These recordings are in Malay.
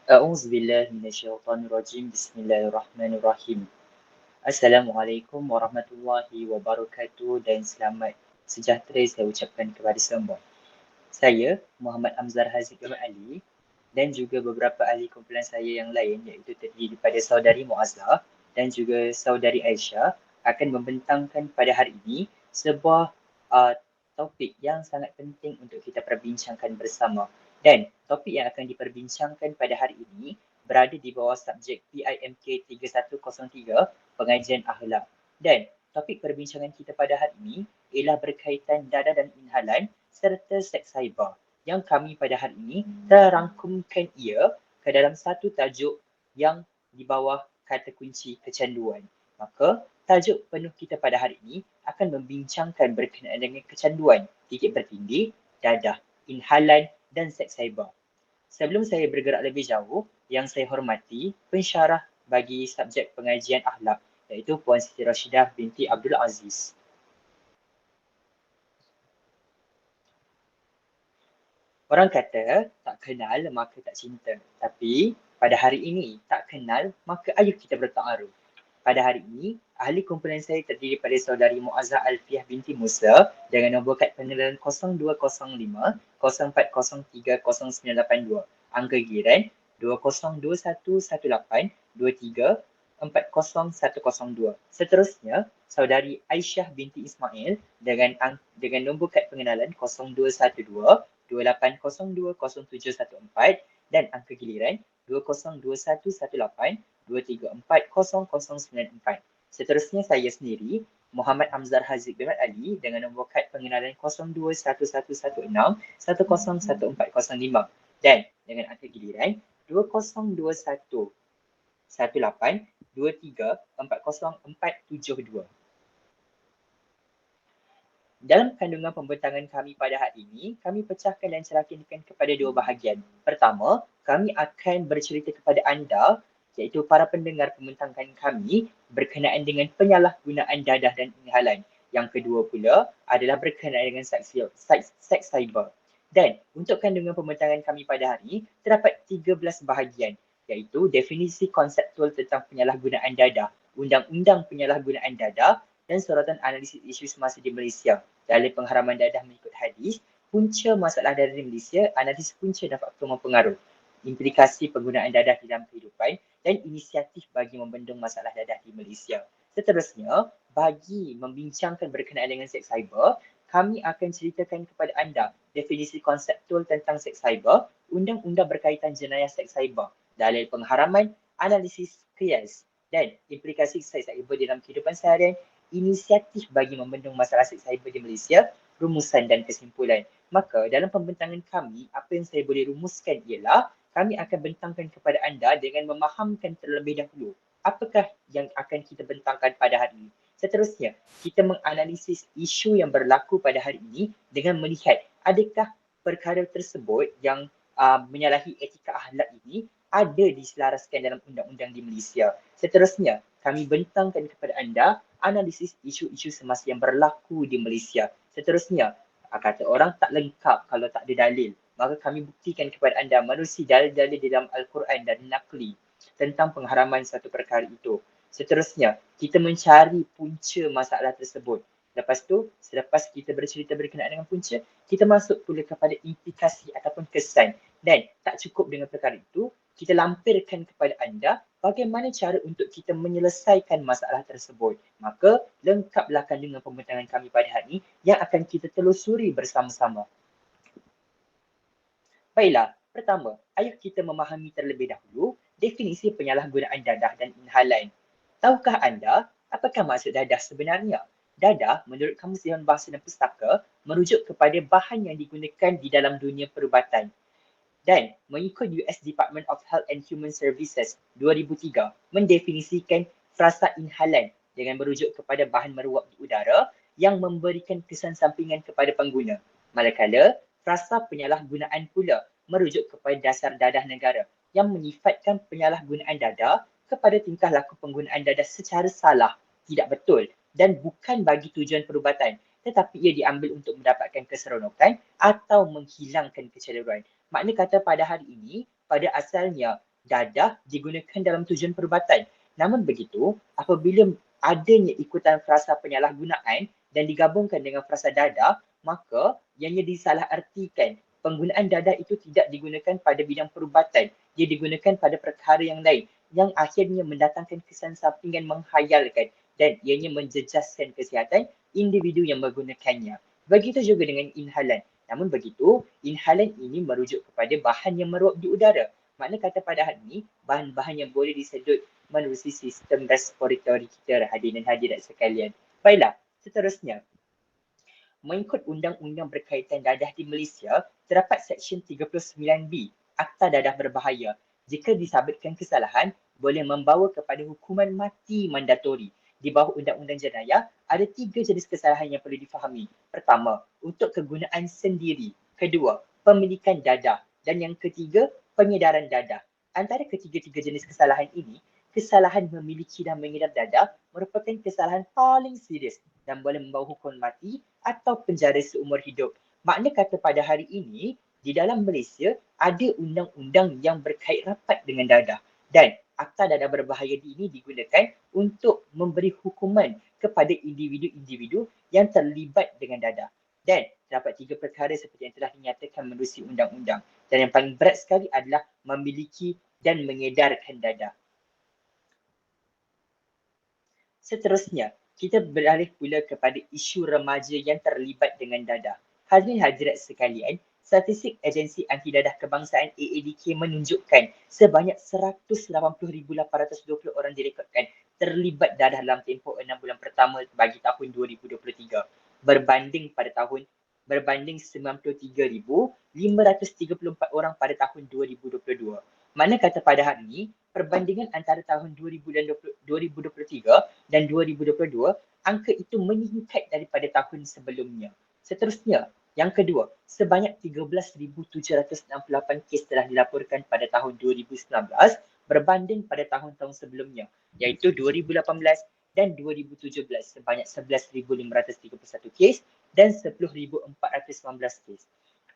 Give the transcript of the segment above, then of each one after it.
A'udzubillahi minasyaitonirrajim. Bismillahirrahmanirrahim. Assalamualaikum warahmatullahi wabarakatuh dan selamat sejahtera saya ucapkan kepada semua. Saya Muhammad Amzar Haziq Ahmad Ali dan juga beberapa ahli kumpulan saya yang lain iaitu terdiri daripada saudari Muazzah dan juga saudari Aisyah akan membentangkan pada hari ini sebuah uh, topik yang sangat penting untuk kita perbincangkan bersama. Dan topik yang akan diperbincangkan pada hari ini berada di bawah subjek PIMK 3103 pengajian akhlak. Dan topik perbincangan kita pada hari ini ialah berkaitan dadah dan inhalan serta seks cyber yang kami pada hari ini telah rangkumkan ia ke dalam satu tajuk yang di bawah kata kunci kecanduan. Maka tajuk penuh kita pada hari ini akan membincangkan berkenaan dengan kecanduan, titik bertindih, dadah, inhalan dan seks cyber. Sebelum saya bergerak lebih jauh, yang saya hormati pensyarah bagi subjek pengajian akhlak iaitu Puan Siti Rashidah binti Abdul Aziz. Orang kata tak kenal maka tak cinta. Tapi pada hari ini tak kenal maka ayo kita bertaaruf. Pada hari ini, ahli kumpulan saya terdiri pada saudari Muazzah Alfiah binti Musa dengan nombor kad pengenalan 0205 0403 0982. Angka giliran 20211823400102. Seterusnya, saudari Aisyah binti Ismail dengan nombor kad pengenalan 0212 28020714 dan angka giliran 20211823400094. Seterusnya saya sendiri, Muhammad Amzar Haziq bin Ali dengan nombor kad pengenalan 021111101405 dan dengan angka giliran 20211823400472. Dalam kandungan pembentangan kami pada hari ini, kami pecahkan dan cerahkan kepada dua bahagian. Pertama, kami akan bercerita kepada anda, iaitu para pendengar pembentangan kami berkenaan dengan penyalahgunaan dadah dan inhalan. Yang kedua pula adalah berkenaan dengan seks cyber. Dan untuk kandungan pembentangan kami pada hari ini, terdapat 13 bahagian, iaitu definisi konseptual tentang penyalahgunaan dadah, undang-undang penyalahgunaan dadah dan suratan analisis isu semasa di Malaysia, dalil pengharaman dadah mengikut hadis, punca masalah dadah di Malaysia, analisis punca dan faktor mempengaruh, implikasi penggunaan dadah di dalam kehidupan dan inisiatif bagi membendung masalah dadah di Malaysia. Seterusnya, bagi membincangkan berkenaan dengan seks cyber, kami akan ceritakan kepada anda definisi konseptual tentang seks cyber, undang-undang berkaitan jenayah seks cyber, dalil pengharaman, analisis kias dan implikasi seks cyber dalam kehidupan seharian, inisiatif bagi membendung masalah seks cyber di Malaysia, rumusan dan kesimpulan. Maka dalam pembentangan kami, apa yang saya boleh rumuskan ialah kami akan bentangkan kepada anda dengan memahamkan terlebih dahulu apakah yang akan kita bentangkan pada hari ini. Seterusnya, kita menganalisis isu yang berlaku pada hari ini dengan melihat adakah perkara tersebut yang menyalahi etika akhlak ini ada diselaraskan dalam undang-undang di Malaysia. Seterusnya, kami bentangkan kepada anda analisis isu-isu semasa yang berlaku di Malaysia. Seterusnya, kata orang tak lengkap kalau tak ada dalil. Maka kami buktikan kepada anda menerusi dalil-dalil di dalam Al-Quran dan Naqli tentang pengharaman satu perkara itu. Seterusnya, kita mencari punca masalah tersebut. Lepas tu, selepas kita bercerita berkenaan dengan punca, kita masuk pula kepada implikasi ataupun kesan. Dan tak cukup dengan perkara itu, kita lampirkan kepada anda bagaimana cara untuk kita menyelesaikan masalah tersebut. Maka, lengkaplah kandungan pembentangan kami pada hari ini yang akan kita telusuri bersama-sama. Baiklah, pertama, ayo kita memahami terlebih dahulu definisi penyalahgunaan dadah dan inhalan. Tahukah anda apakah maksud dadah sebenarnya? Dadah, menurut Kamus Dewan Bahasa dan Pustaka, merujuk kepada bahan yang digunakan di dalam dunia perubatan. Dan mengikut US Department of Health and Human Services 2003 mendefinisikan frasa inhalan dengan merujuk kepada bahan meruap di udara yang memberikan kesan sampingan kepada pengguna. Manakala frasa penyalahgunaan pula merujuk kepada dasar dadah negara yang menyifatkan penyalahgunaan dadah kepada tingkah laku penggunaan dadah secara salah, tidak betul dan bukan bagi tujuan perubatan tetapi ia diambil untuk mendapatkan keseronokan atau menghilangkan kecederuan. Makna kata pada hari ini, pada asalnya dadah digunakan dalam tujuan perubatan. Namun begitu, apabila adanya ikutan frasa penyalahgunaan dan digabungkan dengan frasa dadah, maka ianya disalahartikan. Penggunaan dadah itu tidak digunakan pada bidang perubatan. Dia digunakan pada perkara yang lain yang akhirnya mendatangkan kesan sampingan menghayalkan dan ianya menjejaskan kesihatan individu yang menggunakannya. Begitu juga dengan inhalan. Namun begitu, inhalan ini merujuk kepada bahan yang meruap di udara. Makna kata pada hari ini, bahan-bahan yang boleh disedut menerusi sistem respiratori kita, hadirin hadirat sekalian. Baiklah, seterusnya. Mengikut undang-undang berkaitan dadah di Malaysia, terdapat Seksyen 39B, Akta Dadah Berbahaya. Jika disabitkan kesalahan, boleh membawa kepada hukuman mati mandatori. Di bawah Undang-Undang Jenayah, ada 3 jenis kesalahan yang perlu difahami. Pertama, untuk kegunaan sendiri. Kedua, pemilikan dadah. Dan yang ketiga, pengedaran dadah. Antara ketiga-tiga jenis kesalahan ini, kesalahan memiliki dan mengedar dadah merupakan kesalahan paling serius dan boleh membawa hukuman mati atau penjara seumur hidup. Makna kata pada hari ini, di dalam Malaysia ada undang-undang yang berkait rapat dengan dadah. Dan Akta Dadah Berbahaya ini digunakan untuk memberi hukuman kepada individu-individu yang terlibat dengan dadah. Dan terdapat 3 perkara seperti yang telah dinyatakan menerusi undang-undang. Dan yang paling berat sekali adalah memiliki dan mengedarkan dadah. Seterusnya, kita beralih pula kepada isu remaja yang terlibat dengan dadah. Hadirin hadirat sekalian, statistik Agensi Anti Dadah Kebangsaan AADK menunjukkan sebanyak 180,820 orang direkodkan terlibat dadah dalam tempoh 6 bulan pertama bagi tahun 2023 berbanding 93,534 orang pada tahun 2022. Mana kata pada hari ini, perbandingan antara tahun 2023 dan 2022, angka itu meningkat daripada tahun sebelumnya. Seterusnya, yang kedua, sebanyak 13,768 kes telah dilaporkan pada tahun 2019 berbanding pada tahun-tahun sebelumnya, iaitu 2018 dan 2017 sebanyak 11,531 kes dan 10,419 kes.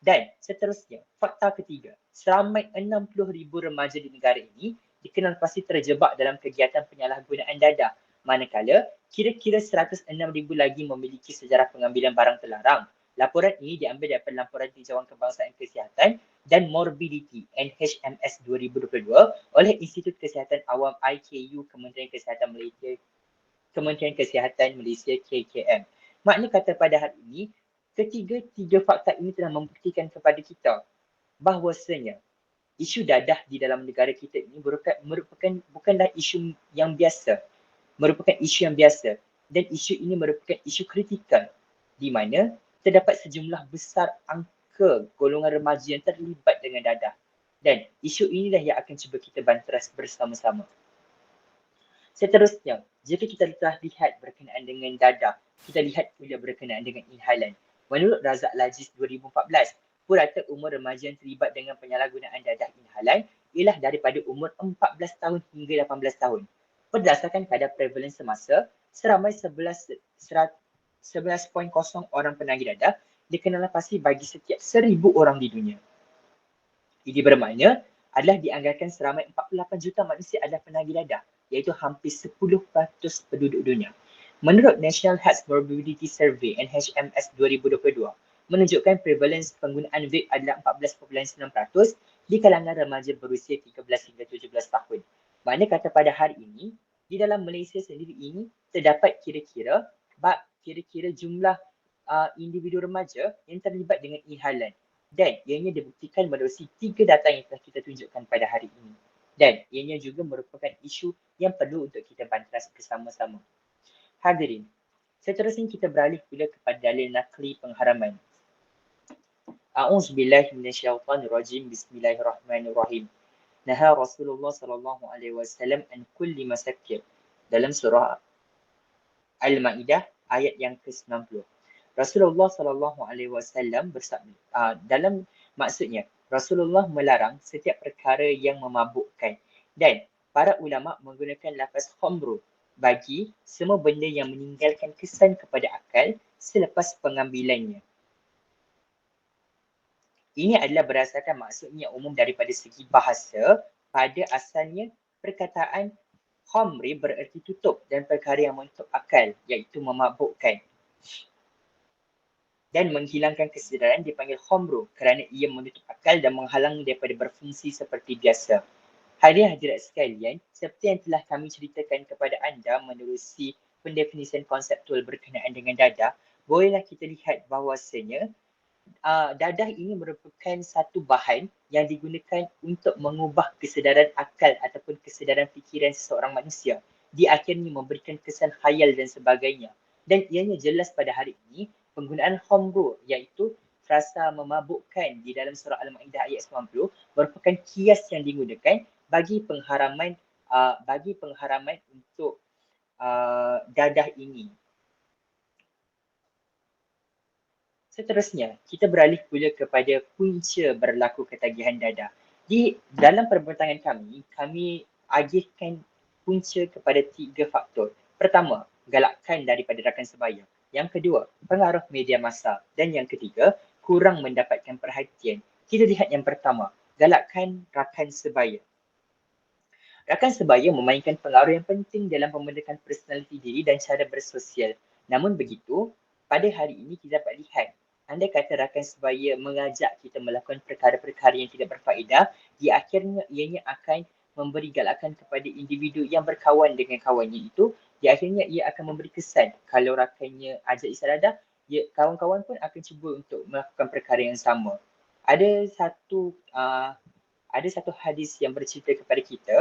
Dan seterusnya, fakta ketiga, seramai 60,000 remaja di negara ini dikenal pasti terjebak dalam kegiatan penyalahgunaan dadah, manakala kira-kira 106,000 lagi memiliki sejarah pengambilan barang terlarang. Laporan ini diambil daripada laporan Tinjauan Kebangsaan Kesihatan dan Morbidity NHMS 2022 oleh Institut Kesihatan Awam IKU Kementerian Kesihatan Malaysia KKM. Makna kata pada hari ini, ketiga-tiga fakta ini telah membuktikan kepada kita bahawasanya isu dadah di dalam negara kita ini merupakan bukanlah isu yang biasa. Merupakan isu yang biasa dan isu ini merupakan isu kritikal di mana terdapat sejumlah besar angka golongan remaja yang terlibat dengan dadah. Dan isu inilah yang akan cuba kita banteras bersama-sama. Seterusnya, jika kita telah lihat berkenaan dengan dadah, kita lihat pula berkenaan dengan inhalan. Menurut Razak Lajiz 2014, purata umur remaja yang terlibat dengan penyalahgunaan dadah inhalan ialah daripada umur 14 tahun hingga 18 tahun. Berdasarkan kadar prevalence semasa, seramai 11.0 orang penagih dadah dikenal pasti bagi setiap 1,000 orang di dunia. Ini bermakna adalah dianggarkan seramai 48 juta manusia adalah penagih dadah, iaitu hampir 10% penduduk dunia. Menurut National Health Morbidity Survey NHMS 2022, menunjukkan prevalence penggunaan vape adalah 14.9% di kalangan remaja berusia 13 hingga 17 tahun. Makna kata pada hari ini, di dalam Malaysia sendiri ini terdapat kira-kira jumlah individu remaja yang terlibat dengan inhalan. Dan ianya dibuktikan menerusi 3 data yang telah kita tunjukkan pada hari ini. Dan ianya juga merupakan isu yang perlu untuk kita banteras bersama-sama. Hadirin, seterusnya kita beralih pula kepada dalil nakli pengharaman. A'udzubillahi minasyaitonirrajim. Bismillahirrahmanirrahim. Naha Rasulullah sallallahu alaihi wasallam an kulli masakkir. Dalam surah Al-Maidah ayat yang ke-90. Rasulullah sallallahu alaihi wasallam bersabda, dalam maksudnya Rasulullah melarang setiap perkara yang memabukkan dan para ulama menggunakan lafaz khamru bagi semua benda yang meninggalkan kesan kepada akal selepas pengambilannya. Ini adalah berdasarkan maksudnya umum daripada segi bahasa. Pada asalnya, perkataan khamri bererti tutup dan perkara yang menutup akal, iaitu memabukkan. Dan menghilangkan kesedaran dipanggil khamru kerana ia menutup akal dan menghalang daripada berfungsi seperti biasa. Hadirin hadirat sekalian, seperti yang telah kami ceritakan kepada anda menerusi pendefinisian konseptual berkenaan dengan dadah, bolehlah kita lihat bahawasanya dadah ini merupakan satu bahan yang digunakan untuk mengubah kesedaran akal ataupun kesedaran fikiran seseorang manusia. Di akhirnya memberikan kesan khayal dan sebagainya. Dan ianya jelas pada hari ini penggunaan khamru iaitu frasa memabukkan di dalam surah Al-Ma'idah ayat 90 merupakan kias yang digunakan bagi pengharaman untuk dadah ini. Seterusnya, kita beralih pula kepada punca berlaku ketagihan dadah. Di dalam perbincangan kami agihkan punca kepada 3 faktor. Pertama, galakan daripada rakan sebaya. Yang kedua, pengaruh media massa. Dan yang ketiga, kurang mendapatkan perhatian. Kita lihat yang pertama, galakan rakan sebaya. Rakan sebaya memainkan pengaruh yang penting dalam pembentukan personaliti diri dan cara bersosial. Namun begitu, pada hari ini kita dapat lihat, andai kata rakan sebaya mengajak kita melakukan perkara-perkara yang tidak berfaedah, di akhirnya ianya akan memberi galakan kepada individu yang berkawan dengan kawannya itu. Di akhirnya ia akan memberi kesan kalau rakannya ajak istiadah, kawan-kawan pun akan cuba untuk melakukan perkara yang sama. Ada satu uh, ada satu hadis yang bercerita kepada kita,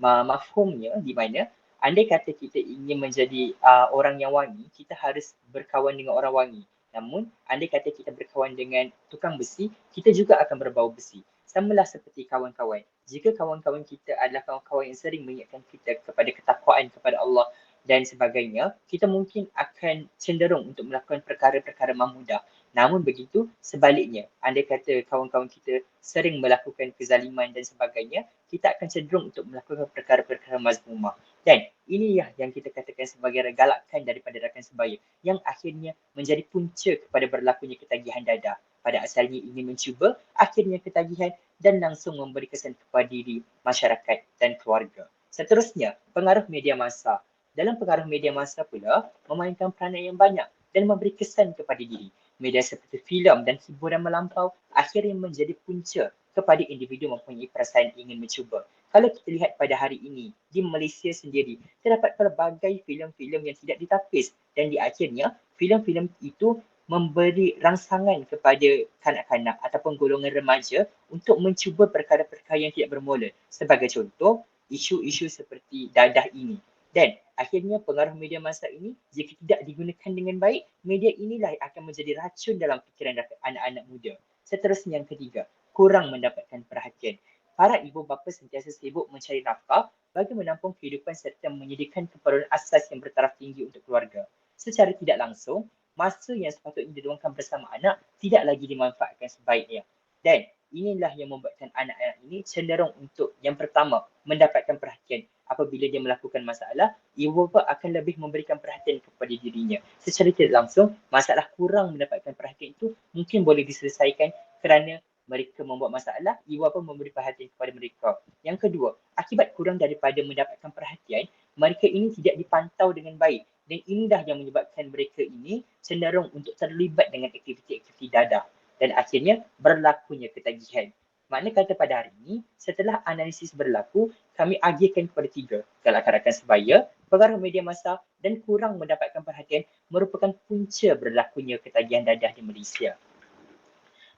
mafhumnya di mana andai kata kita ingin menjadi orang yang wangi, kita harus berkawan dengan orang wangi. Namun andai kata kita berkawan dengan tukang besi, kita juga akan berbau besi. Samalah seperti kawan-kawan. Jika kawan-kawan kita adalah kawan-kawan yang sering mengingatkan kita kepada ketakwaan kepada Allah dan sebagainya, kita mungkin akan cenderung untuk melakukan perkara-perkara mahmudah. Namun begitu, sebaliknya, andai kata kawan-kawan kita sering melakukan kezaliman dan sebagainya, kita akan cenderung untuk melakukan perkara-perkara mazmumah. Dan inilah yang kita katakan sebagai galakan daripada rakan sebaya yang akhirnya menjadi punca kepada berlakunya ketagihan dadah. Pada asalnya ingin mencuba, akhirnya ketagihan dan langsung memberi kesan kepada diri, masyarakat dan keluarga. Seterusnya, pengaruh media massa. Dalam pengaruh media massa pula, memainkan peranan yang banyak dan memberi kesan kepada diri. Media seperti filem dan hiburan melampau akhirnya menjadi punca kepada individu mempunyai perasaan ingin mencuba. Kalau kita lihat pada hari ini, di Malaysia sendiri, terdapat pelbagai filem-filem yang tidak ditapis dan di akhirnya, filem-filem itu memberi rangsangan kepada kanak-kanak ataupun golongan remaja untuk mencuba perkara-perkara yang tidak bermula. Sebagai contoh, isu-isu seperti dadah ini. Dan akhirnya pengaruh media massa ini jika tidak digunakan dengan baik, media inilah yang akan menjadi racun dalam fikiran anak-anak muda. Seterusnya yang ketiga, kurang mendapatkan perhatian. Para ibu bapa sentiasa sibuk mencari nafkah bagi menampung kehidupan serta menyediakan keperluan asas yang bertaraf tinggi untuk keluarga. Secara tidak langsung, masa yang sepatutnya diluangkan bersama anak tidak lagi dimanfaatkan sebaiknya. Dan inilah yang membuatkan anak-anak ini cenderung untuk yang pertama, mendapatkan perhatian. Apabila dia melakukan masalah, ibu bapa akan lebih memberikan perhatian kepada dirinya. Secara tidak langsung, masalah kurang mendapatkan perhatian itu mungkin boleh diselesaikan kerana mereka membuat masalah, ibu bapa memberi perhatian kepada mereka. Yang kedua, akibat kurang daripada mendapatkan perhatian, mereka ini tidak dipantau dengan baik. Dan inilah yang menyebabkan mereka ini cenderung untuk terlibat dengan aktiviti-aktiviti dadah. Dan akhirnya berlakunya ketagihan. Makna kata pada hari ini, setelah analisis berlaku, kami agihkan kepada 3. Galakan-rakan sebaya, pengaruh media massa dan kurang mendapatkan perhatian merupakan punca berlakunya ketagihan dadah di Malaysia.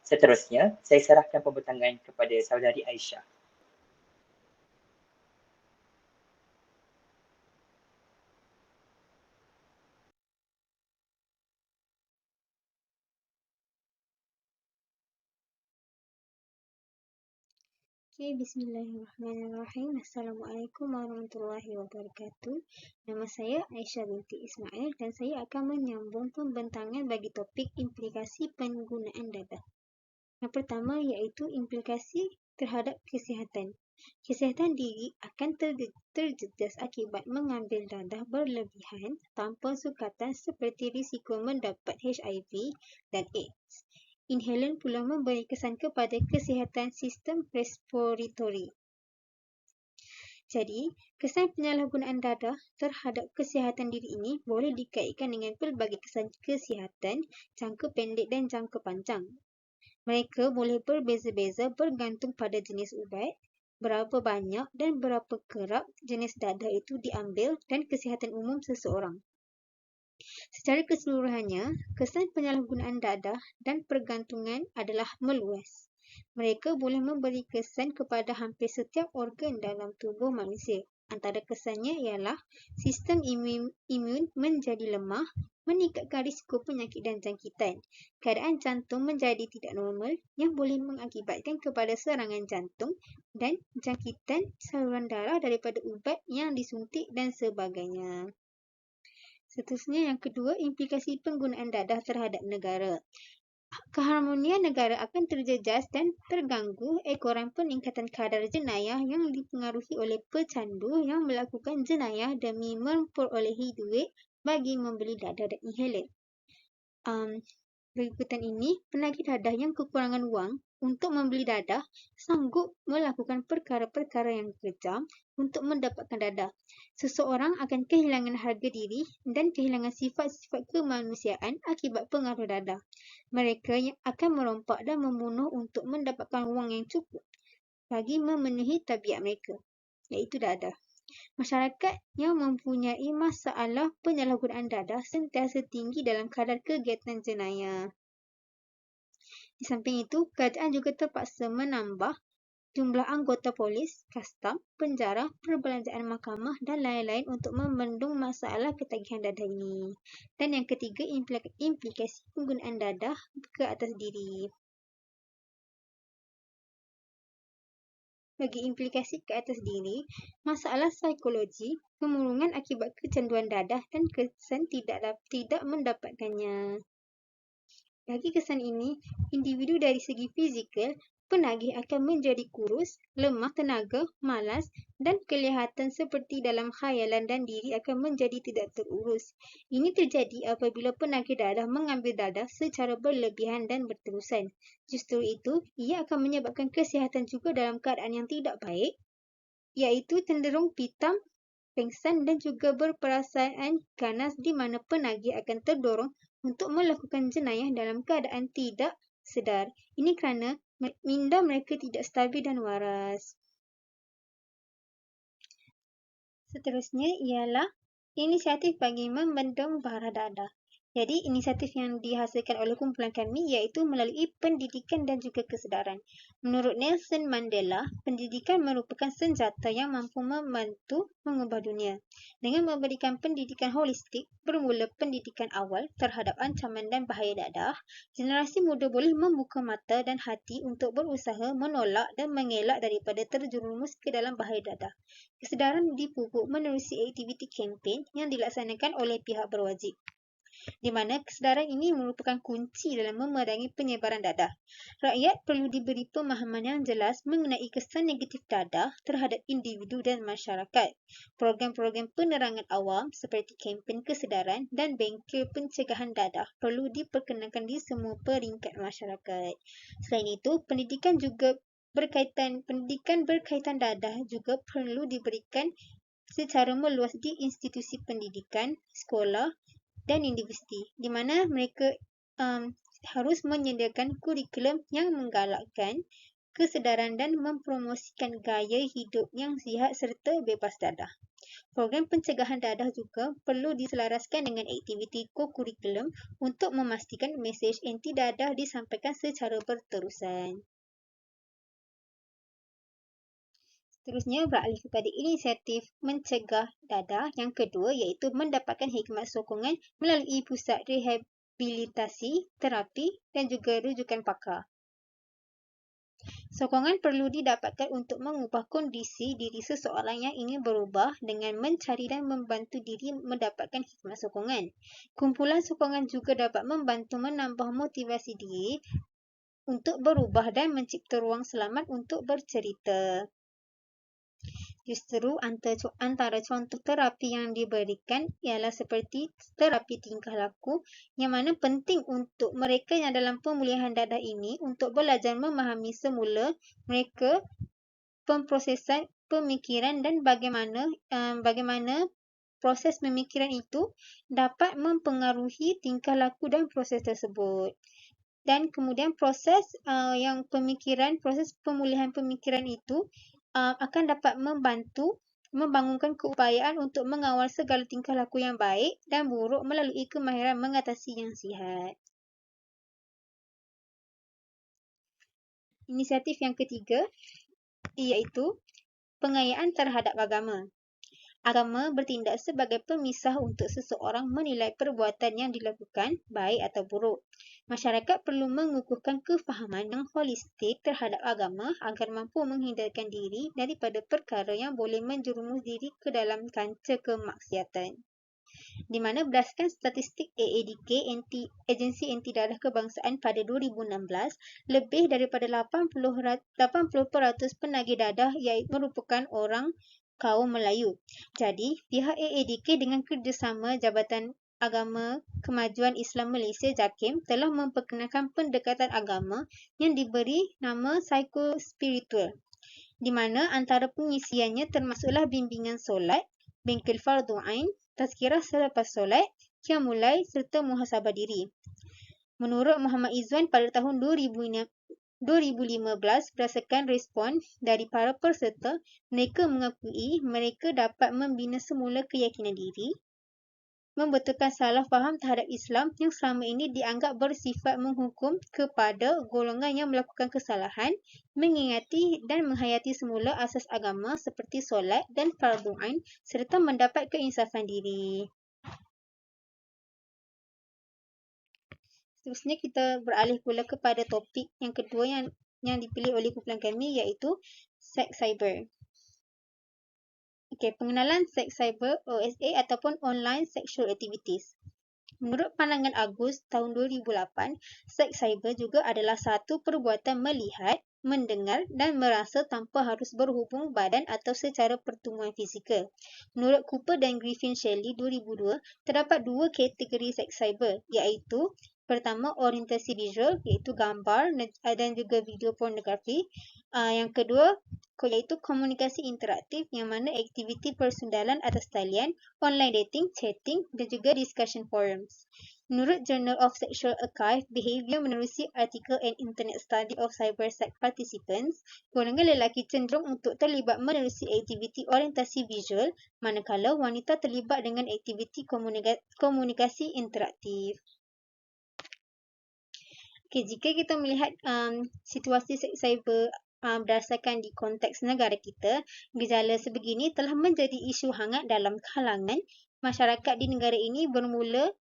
Seterusnya, saya serahkan pembentangan kepada saudari Aisyah. Okay, Bismillahirrahmanirrahim. Assalamualaikum warahmatullahi wabarakatuh. Nama saya Aisyah binti Ismail dan saya akan menyambung pembentangan bagi topik implikasi penggunaan dadah. Yang pertama iaitu implikasi terhadap kesihatan. Kesihatan diri akan terjejas akibat mengambil dadah berlebihan tanpa sukatan seperti risiko mendapat HIV dan AIDS. Inhalan pula memberi kesan kepada kesihatan sistem respiratori. Jadi, kesan penyalahgunaan dadah terhadap kesihatan diri ini boleh dikaitkan dengan pelbagai kesan kesihatan jangka pendek dan jangka panjang. Mereka boleh berbeza-beza bergantung pada jenis ubat, berapa banyak dan berapa kerap jenis dadah itu diambil dan kesihatan umum seseorang. Secara keseluruhannya, kesan penyalahgunaan dadah dan pergantungan adalah meluas. Mereka boleh memberi kesan kepada hampir setiap organ dalam tubuh manusia. Antara kesannya ialah sistem imun menjadi lemah, meningkatkan risiko penyakit dan jangkitan. Keadaan jantung menjadi tidak normal yang boleh mengakibatkan kepada serangan jantung dan jangkitan saluran darah daripada ubat yang disuntik dan sebagainya. Seterusnya yang kedua, implikasi penggunaan dadah terhadap negara. Keharmonian negara akan terjejas dan terganggu ekoran peningkatan kadar jenayah yang dipengaruhi oleh pecandu yang melakukan jenayah demi memperolehi duit bagi membeli dadah dan inhaler. Berikutan ini, penagih dadah yang kekurangan wang untuk membeli dadah sanggup melakukan perkara-perkara yang kejam untuk mendapatkan dadah. Seseorang akan kehilangan harga diri dan kehilangan sifat-sifat kemanusiaan akibat pengaruh dadah. Mereka yang akan merompak dan membunuh untuk mendapatkan wang yang cukup bagi memenuhi tabiat mereka, iaitu dadah. Masyarakat yang mempunyai masalah penyalahgunaan dadah sentiasa tinggi dalam kadar kegiatan jenayah. Di samping itu, kerajaan juga terpaksa menambah jumlah anggota polis, kastam, penjara, perbelanjaan mahkamah dan lain-lain untuk membendung masalah ketagihan dadah ini. Dan yang ketiga, implikasi penggunaan dadah ke atas diri. Bagi implikasi ke atas diri, masalah psikologi, kemurungan akibat kecanduan dadah dan kesan tidak mendapatkannya. Bagi kesan ini, individu dari segi fizikal, penagih akan menjadi kurus, lemah tenaga, malas dan kelihatan seperti dalam khayalan dan diri akan menjadi tidak terurus. Ini terjadi apabila penagih dadah mengambil dadah secara berlebihan dan berterusan. Justru itu, ia akan menyebabkan kesihatan juga dalam keadaan yang tidak baik, iaitu cenderung pitam, pengsan dan juga berperasaan ganas di mana penagih akan terdorong untuk melakukan jenayah dalam keadaan tidak sedar. Ini kerana minda mereka tidak stabil dan waras. Seterusnya ialah inisiatif bagi membendung bara dadah. Jadi, inisiatif yang dihasilkan oleh kumpulan kami iaitu melalui pendidikan dan juga kesedaran. Menurut Nelson Mandela, pendidikan merupakan senjata yang mampu membantu mengubah dunia. Dengan memberikan pendidikan holistik, bermula pendidikan awal terhadap ancaman dan bahaya dadah, generasi muda boleh membuka mata dan hati untuk berusaha menolak dan mengelak daripada terjerumus ke dalam bahaya dadah. Kesedaran dipupuk menerusi aktiviti kempen yang dilaksanakan oleh pihak berwajib, di mana kesedaran ini merupakan kunci dalam memerangi penyebaran dadah. Rakyat perlu diberi pemahaman yang jelas mengenai kesan negatif dadah terhadap individu dan masyarakat. Program-program penerangan awam seperti kempen kesedaran dan bengkel pencegahan dadah perlu diperkenalkan di semua peringkat masyarakat. Selain itu, pendidikan berkaitan dadah juga perlu diberikan secara meluas di institusi pendidikan, sekolah dan universiti, di mana mereka harus menyediakan kurikulum yang menggalakkan kesedaran dan mempromosikan gaya hidup yang sihat serta bebas dadah. Program pencegahan dadah juga perlu diselaraskan dengan aktiviti ko-kurikulum untuk memastikan mesej anti dadah disampaikan secara berterusan. Seterusnya beralih kepada inisiatif mencegah dadah yang kedua iaitu mendapatkan hikmat sokongan melalui pusat rehabilitasi, terapi dan juga rujukan pakar. Sokongan perlu didapatkan untuk mengubah kondisi diri seseorang yang ingin berubah dengan mencari dan membantu diri mendapatkan hikmat sokongan. Kumpulan sokongan juga dapat membantu menambah motivasi diri untuk berubah dan mencipta ruang selamat untuk bercerita. Justru antara contoh terapi yang diberikan ialah seperti terapi tingkah laku yang mana penting untuk mereka yang dalam pemulihan dadah ini untuk belajar memahami semula mereka pemprosesan pemikiran dan bagaimana proses pemikiran itu dapat mempengaruhi tingkah laku dan proses tersebut. Dan kemudian proses pemulihan pemikiran itu akan dapat membangunkan keupayaan untuk mengawal segala tingkah laku yang baik dan buruk melalui kemahiran mengatasi yang sihat. Inisiatif yang ketiga iaitu pengayaan terhadap agama. Agama bertindak sebagai pemisah untuk seseorang menilai perbuatan yang dilakukan baik atau buruk. Masyarakat perlu mengukuhkan kefahaman yang holistik terhadap agama agar mampu menghindarkan diri daripada perkara yang boleh menjerumus diri ke dalam kancah kemaksiatan. Di mana berdasarkan statistik AADK, Agensi Anti Dadah Kebangsaan pada 2016, lebih daripada 80% penagih dadah merupakan orang kaum Melayu. Jadi, pihak AADK dengan kerjasama Jabatan Agama Kemajuan Islam Malaysia JAKIM telah memperkenalkan pendekatan agama yang diberi nama psikospiritual, di mana antara pengisiannya termasuklah bimbingan solat, bengkel fardu ain, tazkirah selepas solat, qiyamul-lail serta muhasabah diri. Menurut Muhammad Izzuan pada tahun 2015, berdasarkan respon dari para peserta, mereka mengakui mereka dapat membina semula keyakinan diri, membetulkan salah faham terhadap Islam yang selama ini dianggap bersifat menghukum kepada golongan yang melakukan kesalahan, mengingati dan menghayati semula asas agama seperti solat dan fardu ain serta mendapat keinsafan diri. Seterusnya kita beralih pula kepada topik yang kedua yang dipilih oleh kumpulan kami iaitu seks cyber. Pengenalan seks cyber OSA ataupun online sexual activities. Menurut pandangan Agus tahun 2008, seks cyber juga adalah satu perbuatan melihat, mendengar dan merasa tanpa harus berhubung badan atau secara pertemuan fizikal. Menurut Cooper dan Griffin Shelley 2002, terdapat dua kategori seks cyber iaitu pertama, orientasi visual iaitu gambar dan juga video pornografi. Yang kedua iaitu komunikasi interaktif yang mana aktiviti persundalan atas talian, online dating, chatting dan juga discussion forums. Menurut Journal of Sexual Archive, Behavior menerusi artikel and internet study of cyber sex participants, golongan lelaki cenderung untuk terlibat menerusi aktiviti orientasi visual, manakala wanita terlibat dengan aktiviti komunikasi interaktif. Jika kita melihat situasi seks cyber berdasarkan di konteks negara kita, gejala sebegini telah menjadi isu hangat dalam kalangan masyarakat di negara ini bermula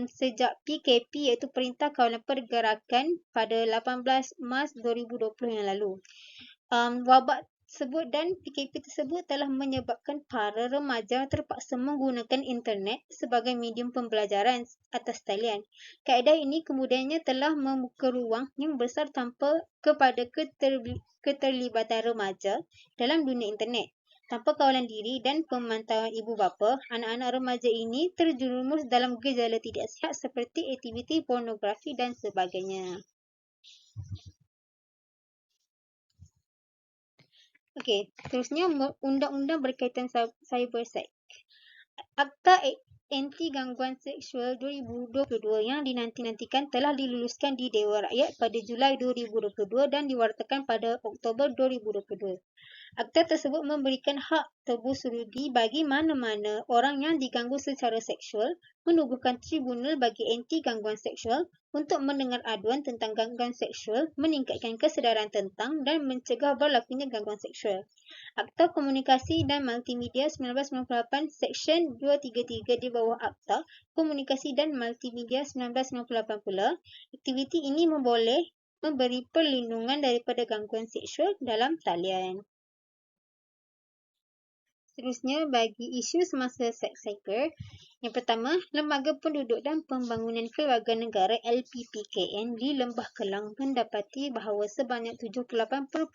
sejak PKP iaitu Perintah Kawalan Pergerakan pada 18 Mac 2020 yang lalu. Wabak tersebut dan PKP tersebut telah menyebabkan para remaja terpaksa menggunakan internet sebagai medium pembelajaran atas talian. Kaedah ini kemudiannya telah membuka ruang yang besar tanpa kepada keterlibatan remaja dalam dunia internet. Tanpa kawalan diri dan pemantauan ibu bapa, anak-anak remaja ini terjerumus dalam gejala tidak sihat seperti aktiviti pornografi dan sebagainya. Terusnya undang-undang berkaitan cyber sex. Akta Anti Gangguan Seksual 2022 yang dinanti-nantikan telah diluluskan di Dewan Rakyat pada Julai 2022 dan diwartakan pada Oktober 2022. Akta tersebut memberikan hak tebus sudi bagi mana-mana orang yang diganggu secara seksual menubuhkan tribunal bagi anti gangguan seksual untuk mendengar aduan tentang gangguan seksual, meningkatkan kesedaran tentang dan mencegah berlakunya gangguan seksual. Akta Komunikasi dan Multimedia 1998 Seksyen 233 di bawah Akta Komunikasi dan Multimedia 1998 pula, aktiviti ini memberi perlindungan daripada gangguan seksual dalam talian. Seterusnya, bagi isu semasa seks cyber, yang pertama, Lembaga Penduduk dan Pembangunan Keluarganegara LPPKN di Lembah Kelang mendapati bahawa sebanyak 78.3%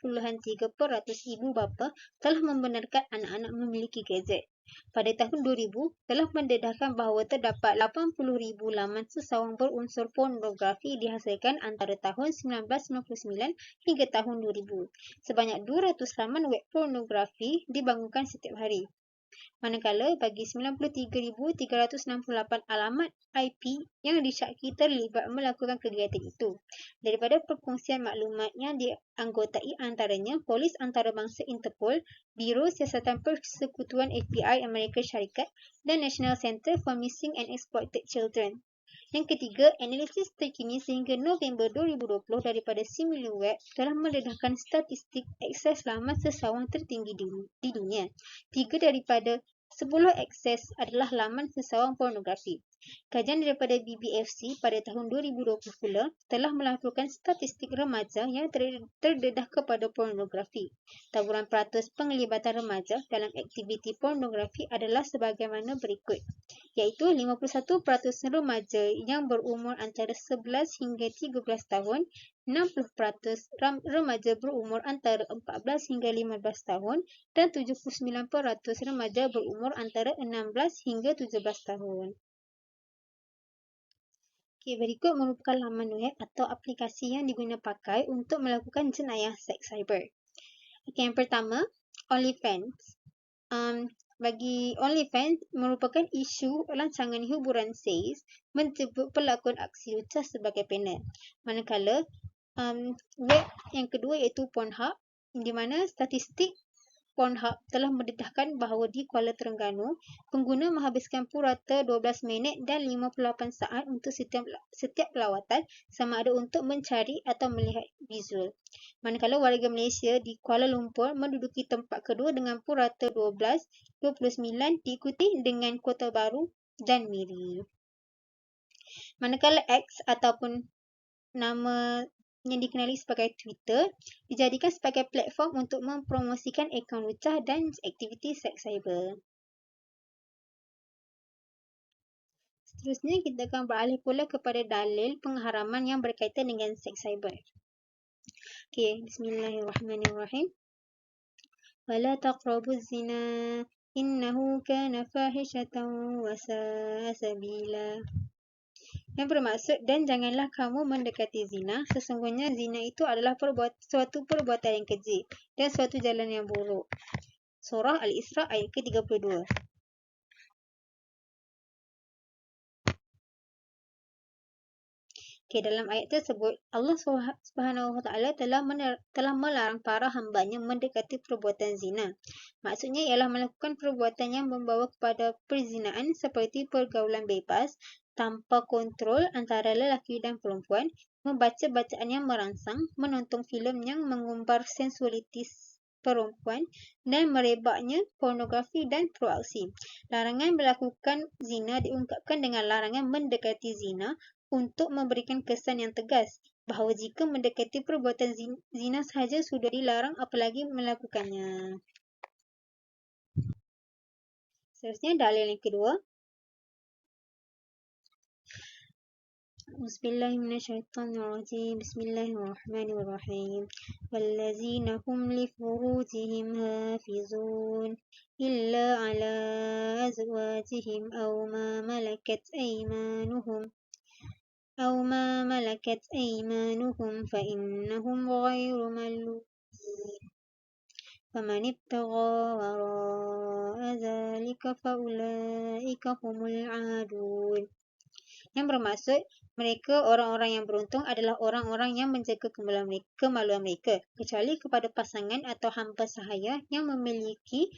ibu bapa telah membenarkan anak-anak memiliki gadget. Pada tahun 2000, telah mendedahkan bahawa terdapat 80,000 laman sesawang berunsur pornografi dihasilkan antara tahun 1999 hingga tahun 2000. Sebanyak 200 laman web pornografi dibangunkan setiap hari. Manakala bagi 93,368 alamat IP yang disyaki terlibat melakukan kegiatan itu. Daripada perkongsian maklumat yang dianggotai antaranya Polis Antarabangsa Interpol, Biro Siasatan Persekutuan FBI Amerika Syarikat dan National Center for Missing and Exploited Children. Yang ketiga, analisis terkini sehingga November 2020 daripada Similarweb telah mendedahkan statistik akses laman sesawang tertinggi di dunia. 3 daripada 10 akses adalah laman sesawang pornografi. Kajian daripada BBFC pada tahun 2020 pula telah melaporkan statistik remaja yang terdedah kepada pornografi. Taburan peratus penglibatan remaja dalam aktiviti pornografi adalah sebagaimana berikut, iaitu 51% remaja yang berumur antara 11 hingga 13 tahun, 60% remaja berumur antara 14 hingga 15 tahun, dan 79% remaja berumur antara 16 hingga 17 tahun. Berikut merupakan laman web atau aplikasi yang digunakan pakai untuk melakukan jenayah seks cyber. Yang pertama, OnlyFans. Bagi OnlyFans merupakan isu rancangan hiburan seks menyebut pelakon aksi lucah sebagai panel. Manakala web yang kedua iaitu Pornhub, di mana statistik Pornhub telah mendedahkan bahawa di Kuala Terengganu, pengguna menghabiskan purata 12 minit dan 58 saat untuk setiap pelawatan, sama ada untuk mencari atau melihat visual. Manakala warga Malaysia di Kuala Lumpur menduduki tempat kedua dengan purata 12.29 diikuti dengan Kota Baru dan Miri. Manakala X ataupun nama yang dikenali sebagai Twitter dijadikan sebagai platform untuk mempromosikan akaun lucah dan aktiviti seks cyber. Seterusnya kita akan beralih pula kepada dalil pengharaman yang berkaitan dengan seks cyber. Bismillahirrahmanirrahim. Wala taqrabuz zina innahu kana fahishatan wa sa'a sabila. Yang bermaksud, dan janganlah kamu mendekati zina, sesungguhnya zina itu adalah suatu perbuatan yang keji dan suatu jalan yang buruk. Surah Al-Isra ayat ke-32. Dalam ayat tersebut, Allah SWT telah melarang para hambanya mendekati perbuatan zina. Maksudnya ialah melakukan perbuatan yang membawa kepada perzinaan seperti pergaulan bebas, tanpa kontrol antara lelaki dan perempuan, membaca bacaan yang merangsang, menonton filem yang mengumbar sensualitas perempuan, dan merebaknya pornografi dan proaksi. Larangan melakukan zina diungkapkan dengan larangan mendekati zina untuk memberikan kesan yang tegas bahawa jika mendekati perbuatan zina sahaja sudah dilarang, apalagi melakukannya. Seterusnya dalil yang kedua. Bismillahirrahmanirrahim. Bismillahirrahmanirrahim. Wallazina hum li furujihim hafizun illa ala azwajihim aw ma malakat aymanuhum fa innahum ghairu malumin. Faman ibtagha wara'a dzalika fa ulaika humul 'adun. Yang bermaksud, mereka orang-orang yang beruntung adalah orang-orang yang menjaga kemaluan mereka, kecuali kepada pasangan atau hamba sahaya yang mereka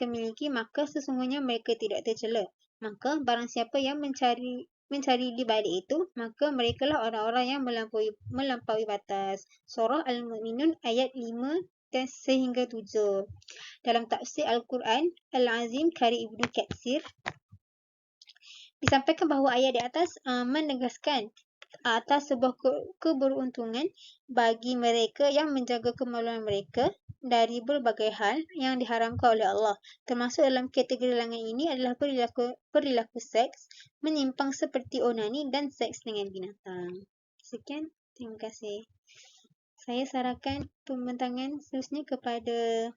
miliki, maka sesungguhnya mereka tidak tercela. Maka barang siapa yang mencari di balik itu, maka merekalah orang-orang yang melampaui batas. Surah Al-Mu'minun ayat 5 dan sehingga 7. Dalam tafsir Al-Quran Al-Azim karya Ibnu Katsir, disampaikan bahawa ayat di atas menegaskan atas sebuah keberuntungan bagi mereka yang menjaga kemaluan mereka dari berbagai hal yang diharamkan oleh Allah. Termasuk dalam kategori larangan ini adalah perilaku seks menyimpang seperti onani dan seks dengan binatang. Sekian, terima kasih. Saya sarankan pembentangan seterusnya kepada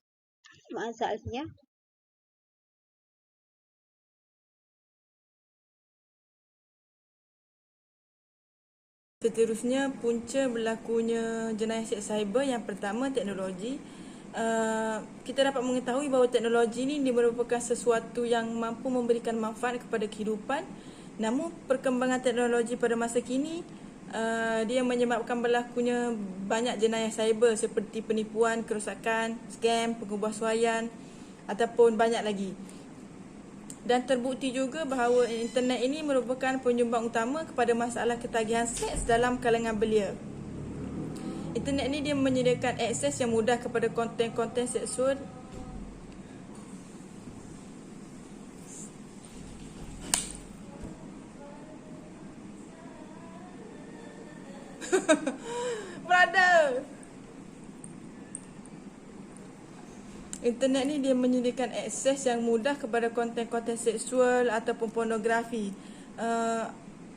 Muazzah Alfiah. Seterusnya, punca berlakunya jenayah seks cyber. Yang pertama, teknologi. Kita dapat mengetahui bahawa teknologi ini merupakan sesuatu yang mampu memberikan manfaat kepada kehidupan. Namun, perkembangan teknologi pada masa kini dia menyebabkan berlakunya banyak jenayah cyber seperti penipuan, kerosakan, skam, pengubahsuaian ataupun banyak lagi. Dan terbukti juga bahawa internet ini merupakan penyumbang utama kepada masalah ketagihan seks dalam kalangan belia. Internet ni dia menyediakan akses yang mudah kepada konten-konten seksual Brother! Internet ni dia menyediakan akses yang mudah kepada konten-konten seksual ataupun pornografi.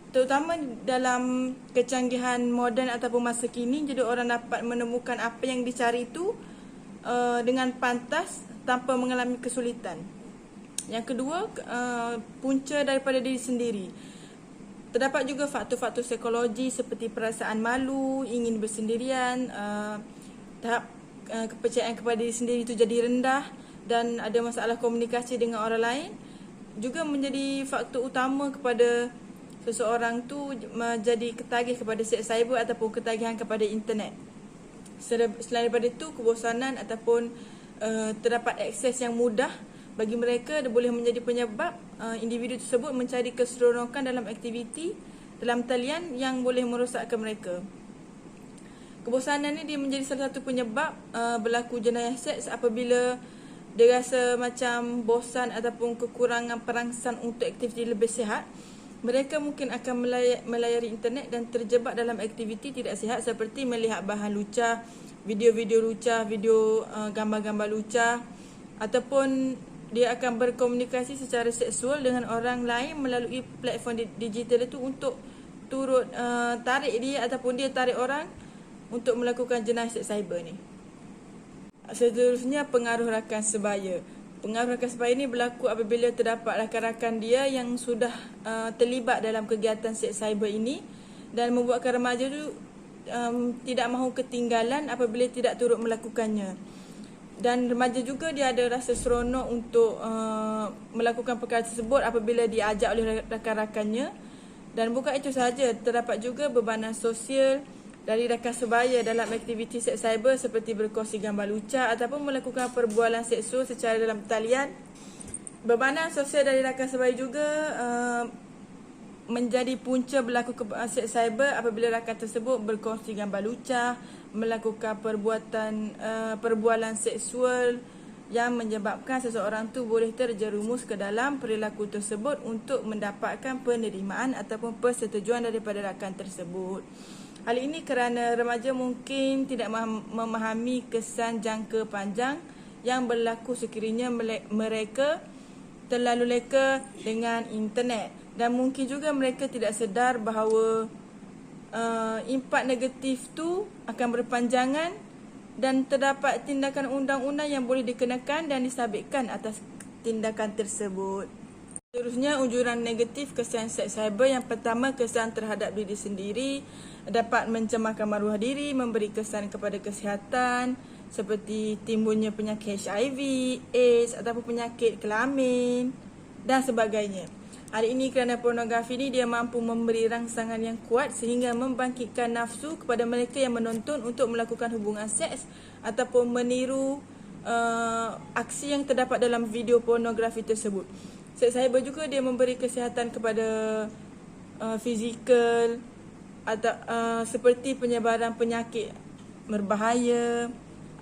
Terutama dalam kecanggihan moden ataupun masa kini, jadi orang dapat menemukan apa yang dicari itu dengan pantas tanpa mengalami kesulitan. Yang kedua, punca daripada diri sendiri. Terdapat juga faktor-faktor psikologi seperti perasaan malu, ingin bersendirian, tahap kepercayaan kepada diri sendiri itu jadi rendah dan ada masalah komunikasi dengan orang lain. Juga menjadi faktor utama kepada seseorang tu menjadi ketagih kepada seks cyber ataupun ketagihan kepada internet. Selain daripada itu, kebosanan ataupun terdapat akses yang mudah bagi mereka boleh menjadi penyebab individu tersebut mencari keseronokan dalam aktiviti dalam talian yang boleh merosakkan mereka. Kebosanan ni dia menjadi salah satu penyebab berlaku jenayah seks apabila dia rasa macam bosan ataupun kekurangan perangsang untuk aktiviti lebih sihat. Mereka mungkin akan melayari internet dan terjebak dalam aktiviti tidak sihat seperti melihat bahan lucah, video-video lucah, video gambar-gambar lucah, ataupun dia akan berkomunikasi secara seksual dengan orang lain melalui platform digital itu untuk turut tarik dia ataupun dia tarik orang untuk melakukan jenayah seks cyber ni. Seterusnya, pengaruh rakan sebaya. Pengaruh rakan sebaya ni berlaku apabila terdapat rakan-rakan dia yang sudah terlibat dalam kegiatan seks cyber ini dan membuatkan remaja tu tidak mahu ketinggalan apabila tidak turut melakukannya. Dan remaja juga dia ada rasa seronok untuk melakukan perkara tersebut apabila diajak oleh rakan-rakannya. Dan bukan itu sahaja, terdapat juga bebanan sosial dari rakan sebaya dalam aktiviti seks cyber seperti berkongsi gambar lucah ataupun melakukan perbualan seksual secara dalam talian. Bebanan sosial dari rakan sebaya juga menjadi punca berlaku seks cyber apabila rakan tersebut berkongsi gambar lucah, melakukan perbualan seksual yang menyebabkan seseorang tu boleh terjerumus ke dalam perilaku tersebut untuk mendapatkan penerimaan ataupun persetujuan daripada rakan tersebut. Hal ini kerana remaja mungkin tidak memahami kesan jangka panjang yang berlaku sekiranya mereka terlalu leka dengan internet. Dan mungkin juga mereka tidak sedar bahawa impak negatif tu akan berpanjangan dan terdapat tindakan undang-undang yang boleh dikenakan dan disabitkan atas tindakan tersebut. Seterusnya, unjuran negatif kesan seks cyber. Yang pertama, kesan terhadap diri sendiri dapat mencemarkan maruah diri, memberi kesan kepada kesihatan seperti timbulnya penyakit HIV, AIDS ataupun penyakit kelamin dan sebagainya. Hal ini kerana pornografi ni dia mampu memberi rangsangan yang kuat sehingga membangkitkan nafsu kepada mereka yang menonton untuk melakukan hubungan seks ataupun meniru aksi yang terdapat dalam video pornografi tersebut. Seks cyber juga dia memberi kesihatan kepada fizikal atau seperti penyebaran penyakit berbahaya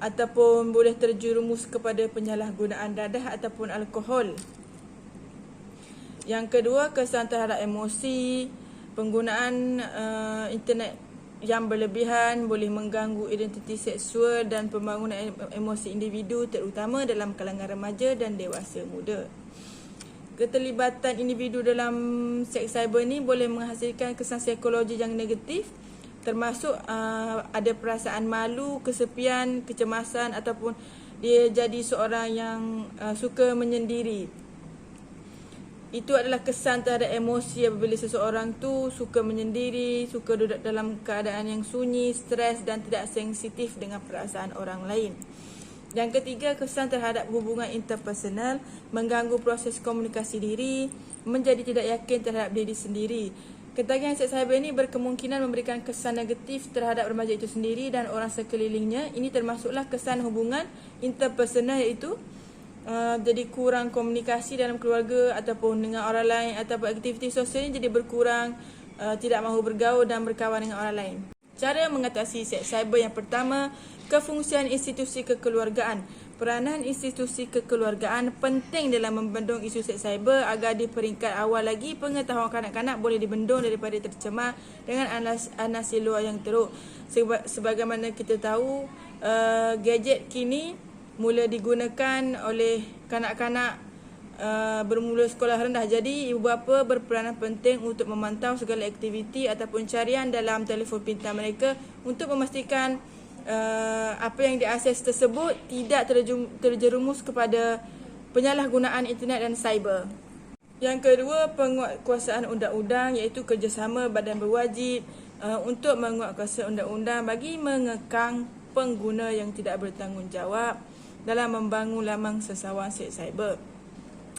ataupun boleh terjerumus kepada penyalahgunaan dadah ataupun alkohol. Yang kedua, kesan terhadap emosi. Penggunaan internet yang berlebihan boleh mengganggu identiti seksual dan pembangunan emosi individu, terutama dalam kalangan remaja dan dewasa muda. Keterlibatan individu dalam seks cyber ni boleh menghasilkan kesan psikologi yang negatif, termasuk ada perasaan malu, kesepian, kecemasan ataupun dia jadi seorang yang suka menyendiri. Itu adalah kesan terhadap emosi apabila seseorang tu suka menyendiri, suka duduk dalam keadaan yang sunyi, stres dan tidak sensitif dengan perasaan orang lain. Yang ketiga, kesan terhadap hubungan interpersonal, mengganggu proses komunikasi diri, menjadi tidak yakin terhadap diri sendiri. Ketagihan seks cyber ini berkemungkinan memberikan kesan negatif terhadap remaja itu sendiri dan orang sekelilingnya. Ini termasuklah kesan hubungan interpersonal, iaitu jadi kurang komunikasi dalam keluarga ataupun dengan orang lain, ataupun aktiviti sosialnya jadi berkurang, tidak mahu bergaul dan berkawan dengan orang lain. Cara mengatasi seks cyber yang pertama, kefungsian institusi kekeluargaan. Peranan institusi kekeluargaan penting dalam membendung isu seks cyber agar di peringkat awal lagi pengetahuan kanak-kanak boleh dibendung daripada tercemar dengan anasi luar yang teruk. Sebagaimana kita tahu, gadget kini mula digunakan oleh kanak-kanak bermula sekolah rendah. Jadi ibu bapa berperanan penting untuk memantau segala aktiviti ataupun carian dalam telefon pintar mereka untuk memastikan apa yang diakses tersebut tidak terjerumus kepada penyalahgunaan internet dan cyber. Yang kedua, penguatkuasaan undang-undang, iaitu kerjasama badan berwajib untuk menguatkuasa undang-undang bagi mengekang pengguna yang tidak bertanggungjawab dalam membangun lamang sesawan seks cyber.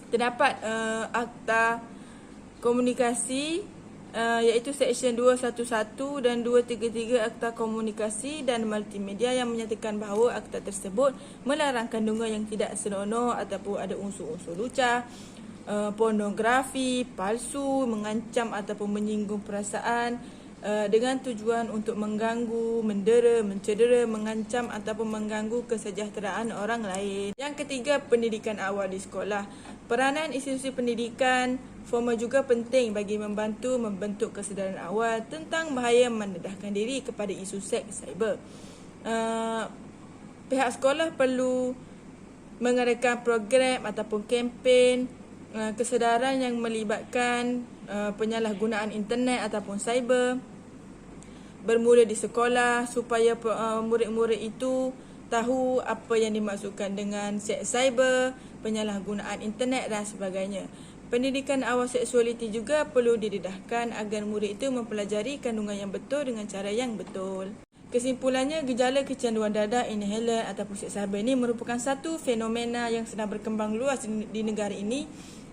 Terdapat Akta Komunikasi iaitu Seksyen 211 dan 233 Akta Komunikasi dan Multimedia yang menyatakan bahawa akta tersebut melarang kandungan yang tidak senonoh ataupun ada unsur-unsur lucah, pornografi, palsu, mengancam ataupun menyinggung perasaan dengan tujuan untuk mengganggu, mendera, mencedera, mengancam ataupun mengganggu kesejahteraan orang lain. Yang ketiga, pendidikan awal di sekolah. Peranan institusi pendidikan formal juga penting bagi membantu membentuk kesedaran awal tentang bahaya mendedahkan diri kepada isu seks cyber. Pihak sekolah perlu mengadakan program ataupun kempen kesedaran yang melibatkan penyalahgunaan internet ataupun cyber bermula di sekolah supaya murid-murid itu tahu apa yang dimaksudkan dengan seks cyber, penyalahgunaan internet dan sebagainya. Pendidikan awal seksualiti juga perlu didedahkan agar murid itu mempelajari kandungan yang betul dengan cara yang betul. Kesimpulannya, gejala kecanduan dadah, inhaler ataupun seks cyber ini merupakan satu fenomena yang sedang berkembang luas di negara ini.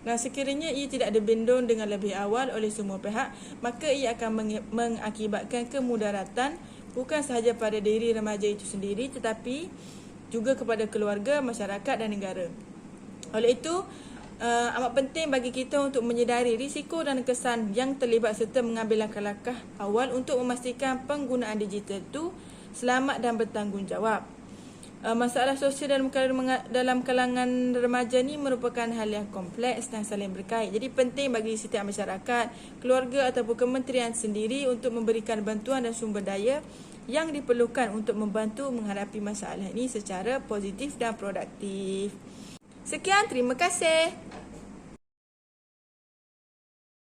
Dan sekiranya ia tidak dibendung dengan lebih awal oleh semua pihak, maka ia akan mengakibatkan kemudaratan bukan sahaja pada diri remaja itu sendiri tetapi juga kepada keluarga, masyarakat dan negara. Oleh itu, amat penting bagi kita untuk menyedari risiko dan kesan yang terlibat serta mengambil langkah-langkah awal untuk memastikan penggunaan digital itu selamat dan bertanggungjawab. Masalah sosial dalam kalangan remaja ni merupakan hal yang kompleks dan saling berkait. Jadi penting bagi setiap masyarakat, keluarga ataupun kementerian sendiri untuk memberikan bantuan dan sumber daya yang diperlukan untuk membantu menghadapi masalah ini secara positif dan produktif. Sekian, terima kasih.